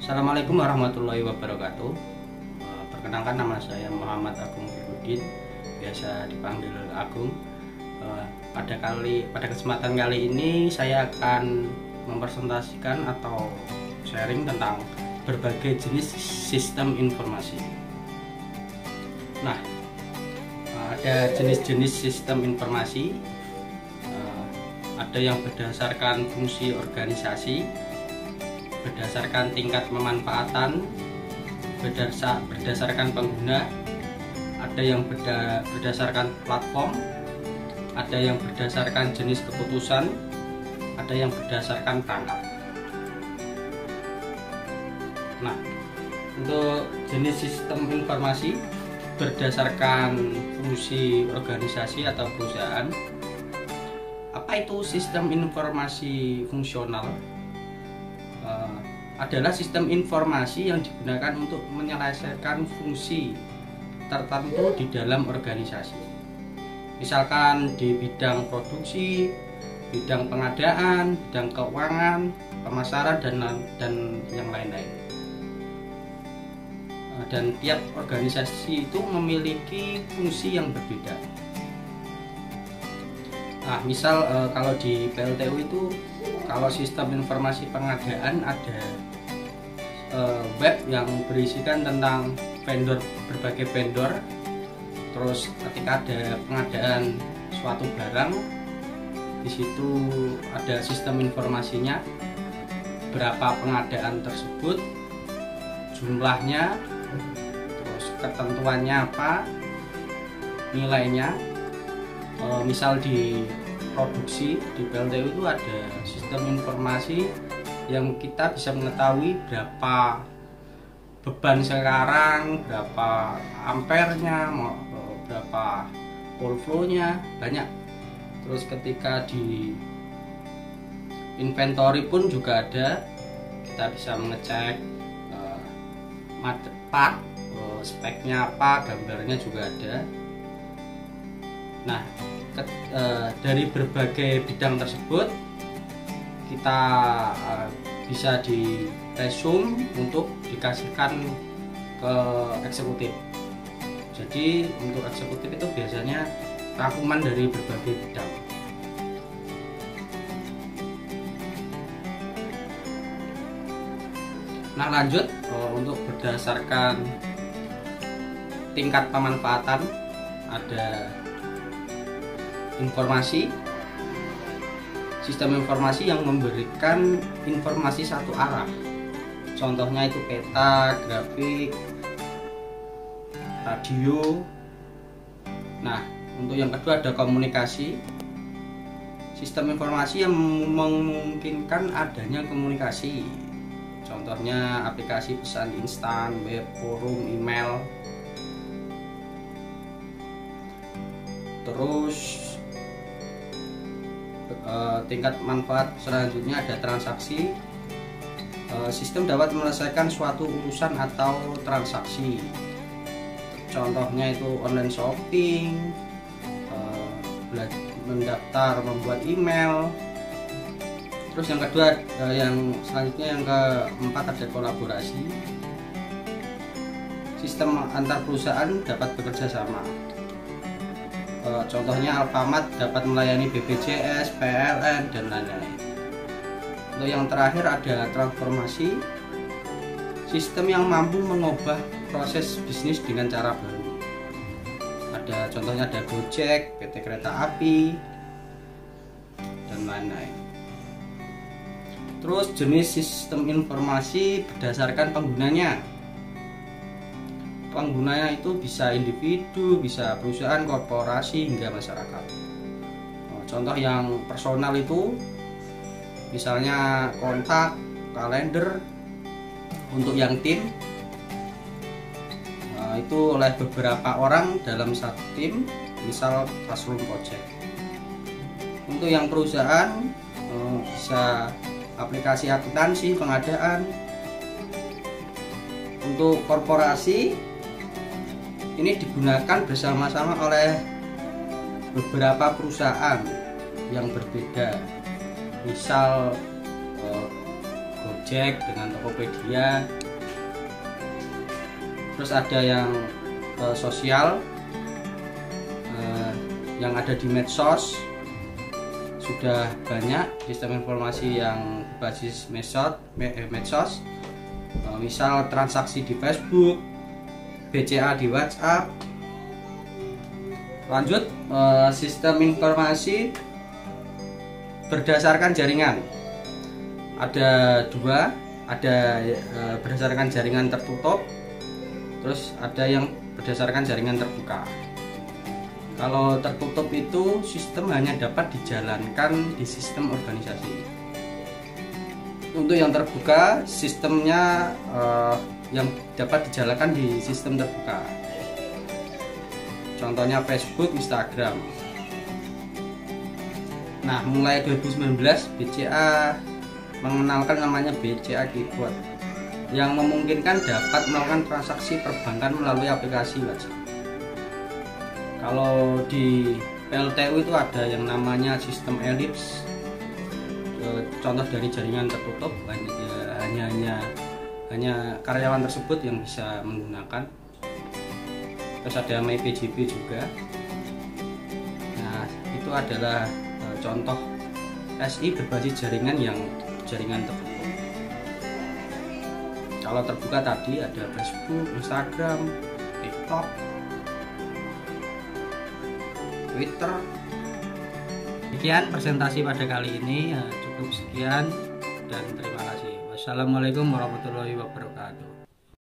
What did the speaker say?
Assalamualaikum warahmatullahi wabarakatuh. Perkenalkan, nama saya Muhammad Agung Firudin, biasa dipanggil Agung. Pada kesempatan kali ini saya akan mempresentasikan atau sharing tentang berbagai jenis sistem informasi. Nah, ada jenis-jenis sistem informasi. Ada yang berdasarkan fungsi organisasi, berdasarkan tingkat pemanfaatan, berdasarkan pengguna, ada yang berdasarkan platform, ada yang berdasarkan jenis keputusan, ada yang berdasarkan perangkat. Nah, untuk jenis sistem informasi berdasarkan fungsi organisasi atau perusahaan. Apa itu sistem informasi fungsional? Adalah sistem informasi yang digunakan untuk menyelesaikan fungsi tertentu di dalam organisasi. Misalkan di bidang produksi, bidang pengadaan, bidang keuangan, pemasaran, dan yang lain-lain. Dan tiap organisasi itu memiliki fungsi yang berbeda. Nah, misal kalau di PLTU itu, kalau sistem informasi pengadaan ada web yang berisikan tentang berbagai vendor. Terus ketika ada pengadaan suatu barang, di situ ada sistem informasinya, berapa pengadaan tersebut, jumlahnya, terus ketentuannya apa, nilainya. Misal di produksi di PLTU itu ada sistem informasi yang kita bisa mengetahui berapa beban sekarang, berapa ampernya, berapa full flow-nya, banyak. Terus ketika di inventory pun juga ada, kita bisa mengecek part, speknya apa, gambarnya juga ada. Nah, dari berbagai bidang tersebut kita bisa di resume untuk dikasihkan ke eksekutif. Jadi untuk eksekutif itu biasanya rangkuman dari berbagai bidang. Nah, lanjut untuk berdasarkan tingkat pemanfaatan, ada informasi, sistem informasi yang memberikan informasi satu arah. Contohnya itu peta, grafik, radio. Nah, untuk yang kedua ada komunikasi. Sistem informasi yang memungkinkan adanya komunikasi. Contohnya aplikasi pesan instan, web, forum, email. Terus tingkat manfaat selanjutnya ada transaksi. Sistem dapat menyelesaikan suatu urusan atau transaksi. Contohnya itu online shopping, mendaftar, membuat email. Terus yang kedua, yang selanjutnya yang keempat ada kolaborasi. Sistem antar perusahaan dapat bekerja sama. Contohnya Alfamart dapat melayani BPJS, PLN, dan lain-lain. Untuk yang terakhir ada transformasi, sistem yang mampu mengubah proses bisnis dengan cara baru. Contohnya ada Gojek, PT Kereta Api, dan lain-lain. Terus jenis sistem informasi berdasarkan penggunanya. Penggunanya itu bisa individu, bisa perusahaan, korporasi, hingga masyarakat. Contoh yang personal itu misalnya kontak, kalender. Untuk yang tim itu oleh beberapa orang dalam satu tim, misal classroom project. Untuk yang perusahaan bisa aplikasi akuntansi, pengadaan. Untuk korporasi ini digunakan bersama-sama oleh beberapa perusahaan yang berbeda, misal Gojek dengan Tokopedia. Terus ada yang sosial, yang ada di medsos. Sudah banyak sistem informasi yang berbasis medsos, misal transaksi di Facebook, BCA di WhatsApp. Lanjut, sistem informasi berdasarkan jaringan. Ada dua, ada berdasarkan jaringan tertutup, terus ada yang berdasarkan jaringan terbuka. Kalau tertutup itu sistem hanya dapat dijalankan di sistem organisasi. Untuk yang terbuka, sistemnya yang dapat dijalankan di sistem terbuka. Contohnya Facebook, Instagram. Nah, mulai 2019 BCA mengenalkan namanya BCA Keyboard yang memungkinkan dapat melakukan transaksi perbankan melalui aplikasi WhatsApp. Kalau di PLTU itu ada yang namanya sistem Ellipse. Contoh dari jaringan tertutup, hanya karyawan tersebut yang bisa menggunakan. Terus ada MyPJB juga. Nah, itu adalah contoh SI berbasis jaringan yang jaringan tertutup. Kalau terbuka tadi ada Facebook, Instagram, TikTok, Twitter. Sekian presentasi pada kali ini, cukup sekian dan terima kasih. Wassalamualaikum warahmatullahi wabarakatuh.